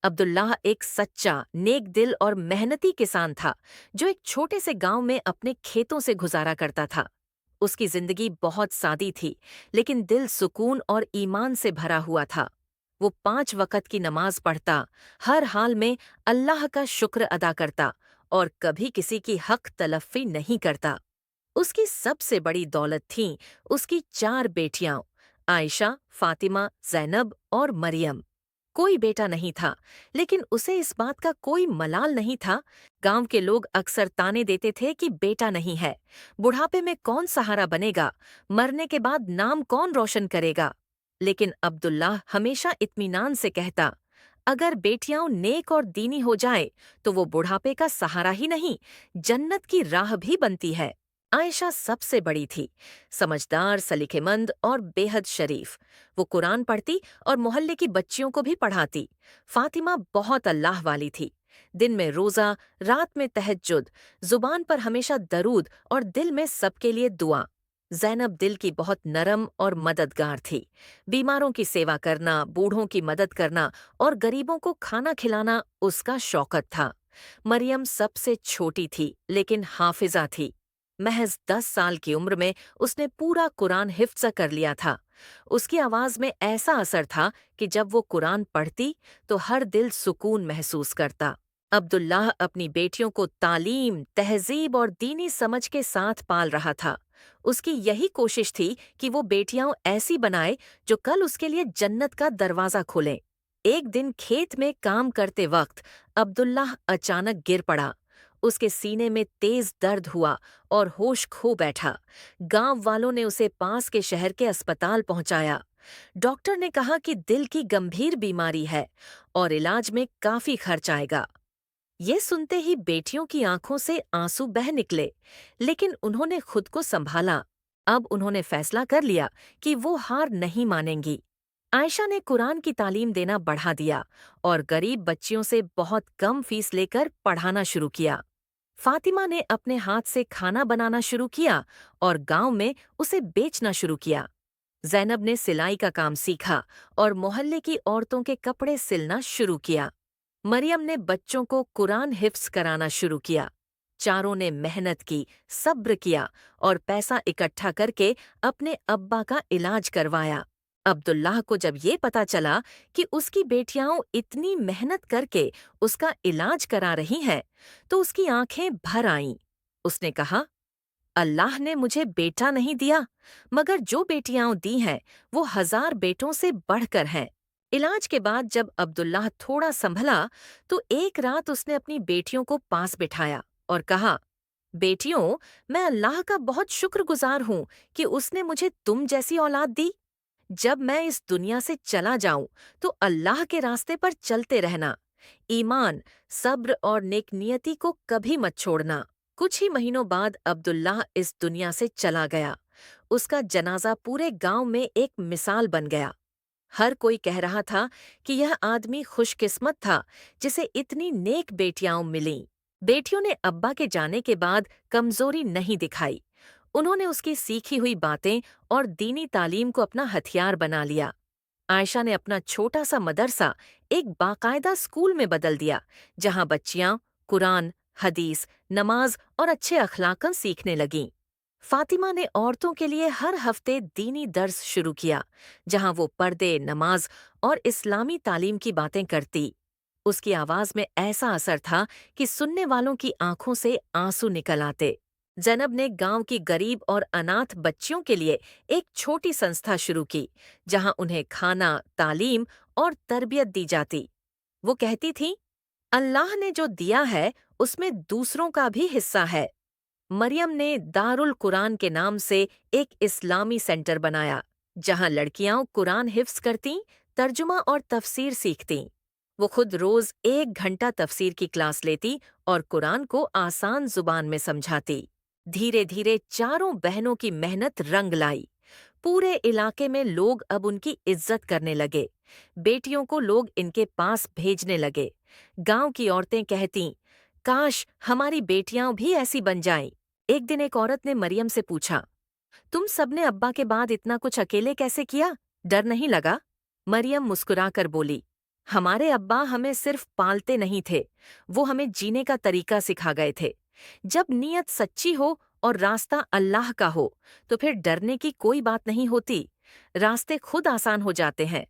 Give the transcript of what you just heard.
عبداللہ ایک سچا، نیک دل اور محنتی کسان تھا جو ایک چھوٹے سے گاؤں میں اپنے کھیتوں سے گزارا کرتا تھا۔ اس کی زندگی بہت سادی تھی، لیکن دل سکون اور ایمان سے بھرا ہوا تھا۔ وہ 5 وقت کی نماز پڑھتا، ہر حال میں اللہ کا شکر ادا کرتا اور کبھی کسی کی حق تلفی نہیں کرتا۔ اس کی سب سے بڑی دولت تھیں اس کی 4 بیٹیاں، عائشہ، فاطمہ، زینب اور مریم۔ کوئی بیٹا نہیں تھا، لیکن اسے اس بات کا کوئی ملال نہیں تھا۔ گاؤں کے لوگ اکثر تانے دیتے تھے کہ بیٹا نہیں ہے، بڑھاپے میں کون سہارا بنے گا، مرنے کے بعد نام کون روشن کرے گا۔ لیکن عبداللہ ہمیشہ اطمینان سے کہتا، اگر بیٹیاں نیک اور دینی ہو جائیں تو وہ بڑھاپے کا سہارا ہی نہیں، جنت کی راہ بھی بنتی ہے۔ عائشہ سب سے بڑی تھی، سمجھدار، سلیقہ مند اور بے حد شریف۔ وہ قرآن پڑھتی اور محلے کی بچیوں کو بھی پڑھاتی۔ فاطمہ بہت اللہ والی تھی، دن میں روزہ، رات میں تہجد، زبان پر ہمیشہ درود اور دل میں سب کے لیے دعا۔ زینب دل کی بہت نرم اور مددگار تھی، بیماروں کی سیوا کرنا، بوڑھوں کی مدد کرنا اور غریبوں کو کھانا کھلانا اس کا شوقت تھا۔ مریم سب سے چھوٹی تھی لیکن حافظہ تھی۔ محض 10 سال کی عمر میں اس نے پورا قرآن حفظ کر لیا تھا۔ اس کی آواز میں ایسا اثر تھا کہ جب وہ قرآن پڑھتی تو ہر دل سکون محسوس کرتا۔ عبداللہ اپنی بیٹیوں کو تعلیم، تہذیب اور دینی سمجھ کے ساتھ پال رہا تھا۔ اس کی یہی کوشش تھی کہ وہ بیٹیاں ایسی بنائے جو کل اس کے لیے جنت کا دروازہ کھولیں۔ ایک دن کھیت میں کام کرتے وقت عبداللہ اچانک گر پڑا۔ اس کے سینے میں تیز درد ہوا اور ہوش کھو بیٹھا۔ گاؤں والوں نے اسے پاس کے شہر کے اسپتال پہنچایا۔ ڈاکٹر نے کہا کہ دل کی گمبھیر بیماری ہے اور علاج میں کافی خرچ آئے گا۔ یہ سنتے ہی بیٹیوں کی آنکھوں سے آنسو بہہ نکلے، لیکن انہوں نے خود کو سنبھالا۔ اب انہوں نے فیصلہ کر لیا کہ وہ ہار نہیں مانیں گی۔ عائشہ نے قرآن کی تعلیم دینا بڑھا دیا اور غریب بچیوں سے بہت کم فیس لے کر پڑھانا شروع کیا۔ فاطمہ نے اپنے ہاتھ سے کھانا بنانا شروع کیا اور گاؤں میں اسے بیچنا شروع کیا۔ زینب نے سلائی کا کام سیکھا اور محلے کی عورتوں کے کپڑے سلنا شروع کیا۔ مریم نے بچوں کو قرآن حفظ کرانا شروع کیا۔ چاروں نے محنت کی، صبر کیا اور پیسہ اکٹھا کر کے اپنے ابا کا علاج کروایا۔ عبداللہ کو جب یہ پتا چلا کہ اس کی بیٹیاں اتنی محنت کر کے اس کا علاج کرا رہی ہیں تو اس کی آنکھیں بھر آئیں۔ اس نے کہا، اللہ نے مجھے بیٹا نہیں دیا، مگر جو بیٹیاں دی ہیں وہ 1000 بیٹوں سے بڑھ کر ہیں۔ علاج کے بعد جب عبداللہ تھوڑا سنبھلا تو ایک رات اس نے اپنی بیٹیوں کو پاس بٹھایا اور کہا، بیٹیوں، میں اللہ کا بہت شکر گزار ہوں کہ اس نے مجھے تم جیسی اولاد دی۔ جب میں اس دنیا سے چلا جاؤں تو اللہ کے راستے پر چلتے رہنا، ایمان، صبر اور نیک نیتی کو کبھی مت چھوڑنا۔ کچھ ہی مہینوں بعد عبداللہ اس دنیا سے چلا گیا۔ اس کا جنازہ پورے گاؤں میں ایک مثال بن گیا۔ ہر کوئی کہہ رہا تھا کہ یہ آدمی خوش قسمت تھا جسے اتنی نیک بیٹیاں ملیں۔ بیٹیوں نے ابا کے جانے کے بعد کمزوری نہیں دکھائی۔ انہوں نے اس کی سیکھی ہوئی باتیں اور دینی تعلیم کو اپنا ہتھیار بنا لیا۔ عائشہ نے اپنا چھوٹا سا مدرسہ ایک باقاعدہ اسکول میں بدل دیا، جہاں بچیاں قرآن، حدیث، نماز اور اچھے اخلاق سیکھنے لگیں۔ فاطمہ نے عورتوں کے لیے ہر ہفتے دینی درس شروع کیا، جہاں وہ پردے، نماز اور اسلامی تعلیم کی باتیں کرتی۔ اس کی آواز میں ایسا اثر تھا کہ سننے والوں کی آنکھوں سے آنسو نکل آتے۔ زینب نے گاؤں کی غریب اور اناتھ بچیوں کے لیے ایک چھوٹی سنستھا شروع کی، جہاں انہیں کھانا، تعلیم اور تربیت دی جاتی۔ وہ کہتی تھیں، اللہ نے جو دیا ہے اس میں دوسروں کا بھی حصہ ہے۔ مریم نے دارالقرآن کے نام سے ایک اسلامی سینٹر بنایا، جہاں لڑکیاں قرآن حفظ کرتیں، ترجمہ اور تفسیر سیکھتیں۔ وہ خود روز 1 گھنٹہ تفسیر کی کلاس لیتی اور قرآن کو آسان زبان میں سمجھاتی۔ دھیرے دھیرے چاروں بہنوں کی محنت رنگ لائی۔ پورے علاقے میں لوگ اب ان کی عزت کرنے لگے۔ بیٹیوں کو لوگ ان کے پاس بھیجنے لگے۔ گاؤں کی عورتیں کہتیں، کاش ہماری بیٹیاں بھی ایسی بن جائیں۔ ایک دن ایک عورت نے مریم سے پوچھا، تم سب نے ابا کے بعد اتنا کچھ اکیلے کیسے کیا؟ ڈر نہیں لگا؟ مریم مسکرا کر بولی، ہمارے ابا ہمیں صرف پالتے نہیں تھے، وہ ہمیں جینے کا طریقہ سکھا گئے تھے۔ جب نیت سچی ہو اور راستہ اللہ کا ہو تو پھر ڈرنے کی کوئی بات نہیں ہوتی، راستے خود آسان ہو جاتے ہیں۔